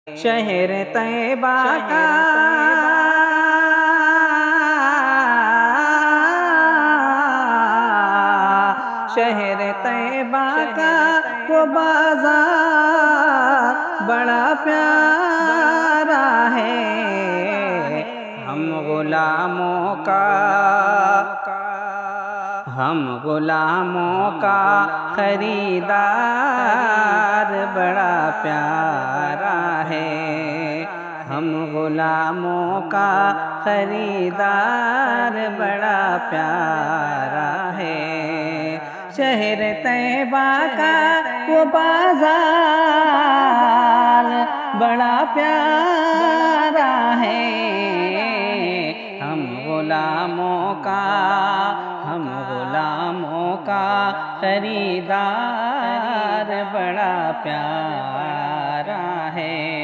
شہر طیبہ کا شہر طیبہ کا وہ بازار بڑا پیارا ہے، ہم غلاموں کا خریدار بڑا پیارا ہے، ہم غلاموں کا خریدار بڑا پیارا ہے۔ شہر طیبہ کا وہ بازار بڑا پیارا ہے، ہم غلاموں کا خریدار بڑا پیارا ہے۔